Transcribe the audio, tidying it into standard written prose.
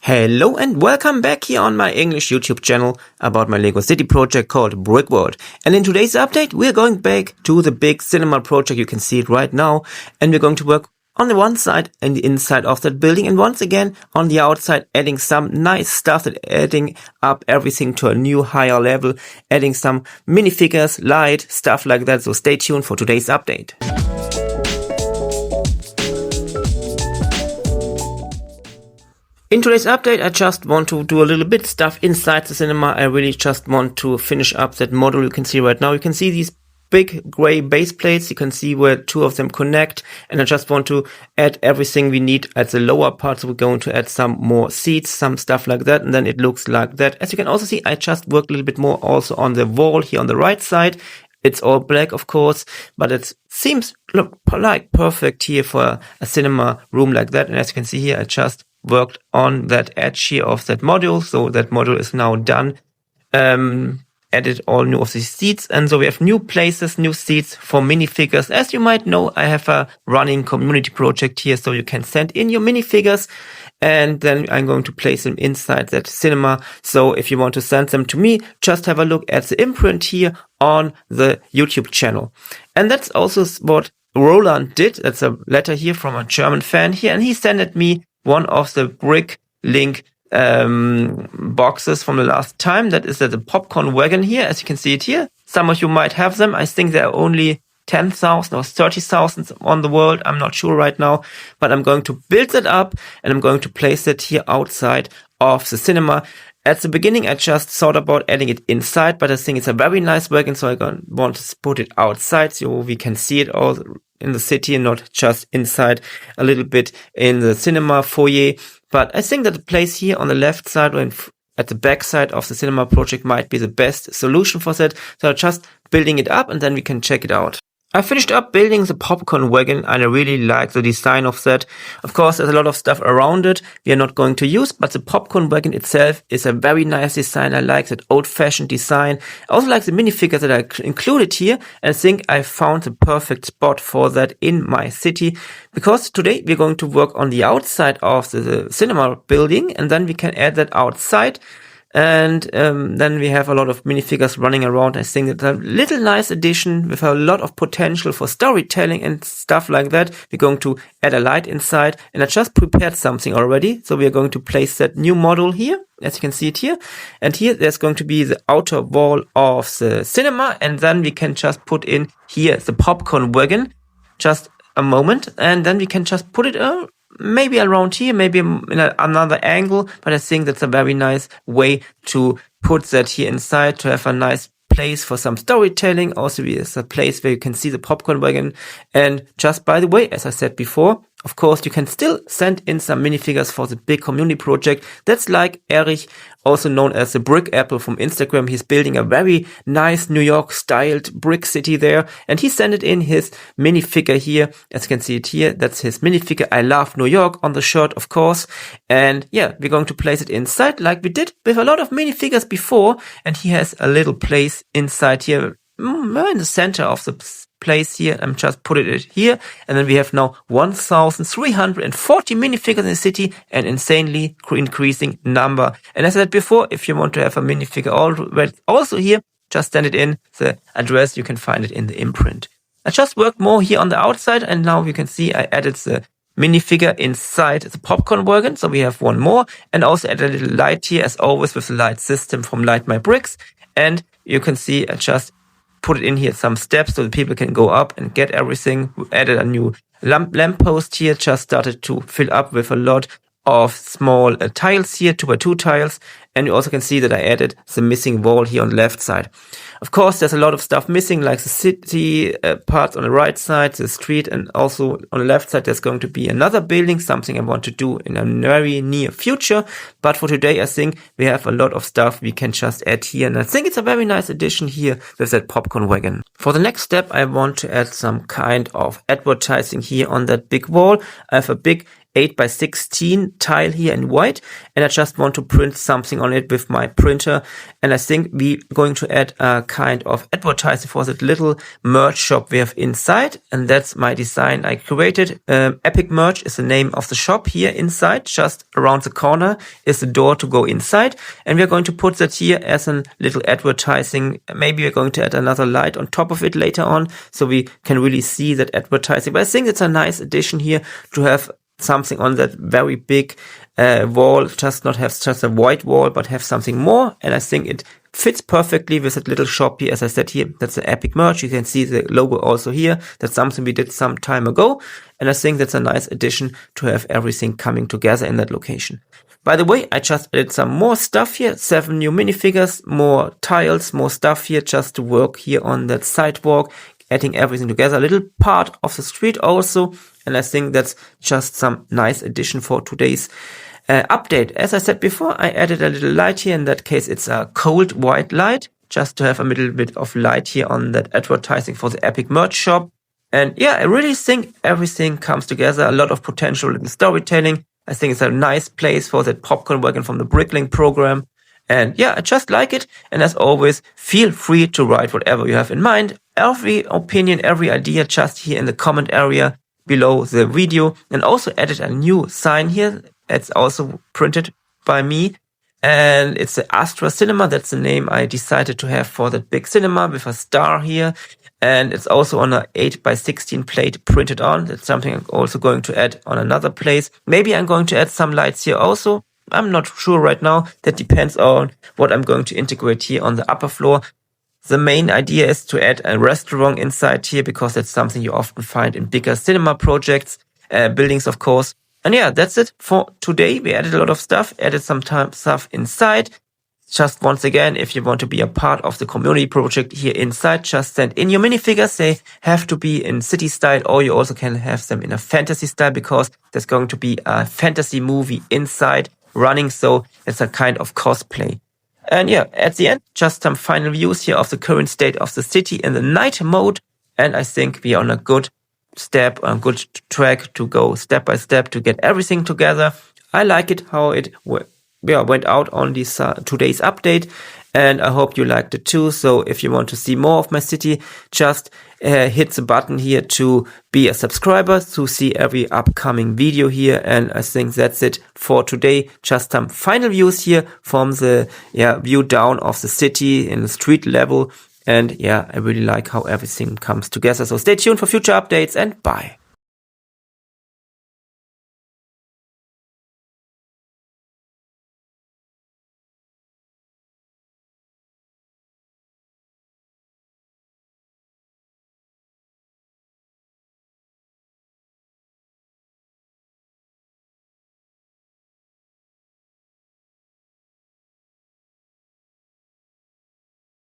Hello and welcome back here on my English YouTube channel about my Lego City project called Brick World. And in today's update, we're going back to the big cinema project. You can see it right now. And we're going to work on the one side and the inside of that building. And once again, on the outside, adding some nice stuff, that adding up everything to a new higher level, adding some minifigures, light, stuff like that. So stay tuned for today's update. In today's update, I just want to do a little bit stuff inside the cinema. I really just want to finish up that model you can see right now. You can see these big gray base plates. You can see where two of them connect. And I just want to add everything we need at the lower part. So we're going to add some more seats, some stuff like that. And then it looks like that. As you can also see, I just worked a little bit more also on the wall here on the right side. It's all black, of course, but it seems like perfect here for a cinema room like that. And as you can see here, I just worked on that edge here of that module. So that module is now done. Added all new of these seats. And so we have new places, new seats for minifigures. As you might know, I have a running community project here. So you can send in your minifigures and then I'm going to place them inside that cinema. So if you want to send them to me, just have a look at the imprint here on the YouTube channel. And that's also what Roland did. That's a letter here from a German fan here. And he sent me one of the brick link boxes from the last time. That is the popcorn wagon here, as you can see it here. Some of you might have them. I think there are only 10,000 or 30,000 on the world. I'm not sure right now, but I'm going to build that up and I'm going to place it here outside of the cinema. At the beginning, I just thought about adding it inside, but I think it's a very nice wagon, so I want to put it outside so we can see it all in the city and not just inside a little bit in the cinema foyer. But I think that the place here on the left side or at the back side of the cinema project might be the best solution for that. So I'm just building it up and then we can check it out. I finished up building the popcorn wagon and I really like the design of that. Of course, there's a lot of stuff around it we are not going to use, but the popcorn wagon itself is a very nice design. I like that old-fashioned design. I also like the minifigures that I included here and I think I found the perfect spot for that in my city, because today we're going to work on the outside of the cinema building and then we can add that outside. And then we have a lot of minifigures running around. I think it's a little nice addition with a lot of potential for storytelling and stuff like that. We're going to add a light inside and I just prepared something already. So we are going to place that new model here, as you can see it here. And here there's going to be the outer wall of the cinema. And then we can just put in here the popcorn wagon. Just a moment. And then we can just put it maybe around here, maybe in another angle, but I think that's a very nice way to put that here inside, to have a nice place for some storytelling. Also, it's a place where you can see the popcorn wagon. And just by the way, as I said before, of course, you can still send in some minifigures for the big community project. That's like Erich, also known as the Brick Apple from Instagram. He's building a very nice New York styled brick city there. And he sent it in his minifigure here. As you can see it here, that's his minifigure. I love New York on the shirt, of course. And yeah, we're going to place it inside like we did with a lot of minifigures before. And he has a little place inside here, in the center of the place here. I'm just put it here. And then we have now 1,340 minifigures in the city, an insanely increasing number. And as I said before, if you want to have a minifigure also here, just send it in the address. You can find it in the imprint. I just worked more here on the outside and now you can see I added the minifigure inside the popcorn wagon. So we have one more and also added a little light here as always with the light system from Light My Bricks. And you can see I just put it in here some steps so that people can go up and get everything. We added a new lamppost here, just started to fill up with a lot of small tiles here, 2x2 tiles. And you also can see that I added the missing wall here on the left side. Of course, there's a lot of stuff missing, like the city parts on the right side, the street, and also on the left side, there's going to be another building, something I want to do in a very near future. But for today, I think we have a lot of stuff we can just add here. And I think it's a very nice addition here with that popcorn wagon. For the next step, I want to add some kind of advertising here on that big wall. I have a big 8x16 tile here in white, and I just want to print something on it with my printer. And I think we're going to add a kind of advertising for that little merch shop we have inside, and that's my design I created. Epic Merch is the name of the shop here inside. Just around the corner is the door to go inside, and we're going to put that here as a little advertising. Maybe we're going to add another light on top of it later on, so we can really see that advertising. But I think it's a nice addition here to have something on that very big wall, just not have just a white wall, but have something more. And I think it fits perfectly with that little shop here. As I said here, that's the Epic Merch. You can see the logo also here. That's something we did some time ago. And I think that's a nice addition to have everything coming together in that location. By the way, I just added some more stuff here, 7 new minifigures, more tiles, more stuff here just to work here on that sidewalk, adding everything together, a little part of the street also. And I think that's just some nice addition for today's update. As I said before, I added a little light here. In that case, it's a cold white light, just to have a little bit of light here on that advertising for the Epic Merch shop. And yeah, I really think everything comes together, a lot of potential little storytelling. I think it's a nice place for that popcorn wagon from the Bricklink program. And yeah, I just like it. And as always, feel free to write whatever you have in mind. Every opinion, every idea just here in the comment area below the video. And also added a new sign here. It's also printed by me. And it's the Astra Cinema. That's the name I decided to have for that big cinema with a star here. And it's also on a 8x16 plate printed on. That's something I'm also going to add on another place. Maybe I'm going to add some lights here also. I'm not sure right now. That depends on what I'm going to integrate here on the upper floor. The main idea is to add a restaurant inside here, because that's something you often find in bigger cinema projects, buildings, of course. And yeah, that's it for today. We added a lot of stuff, added some stuff inside. Just once again, if you want to be a part of the community project here inside, just send in your minifigures. They have to be in city style, or you also can have them in a fantasy style, because there's going to be a fantasy movie inside running. So it's a kind of cosplay. And yeah, at the end, just some final views here of the current state of the city in the night mode. And I think we are on a good step, on a good track to go step by step to get everything together. I like it how it went out on this today's update, and I hope you liked it too. So if you want to see more of my city, just hit the button here to be a subscriber to see every upcoming video here. And I think that's it for today. Just some final views here from the view down of the city in the street level. And yeah, I really like how everything comes together. So stay tuned for future updates, and bye.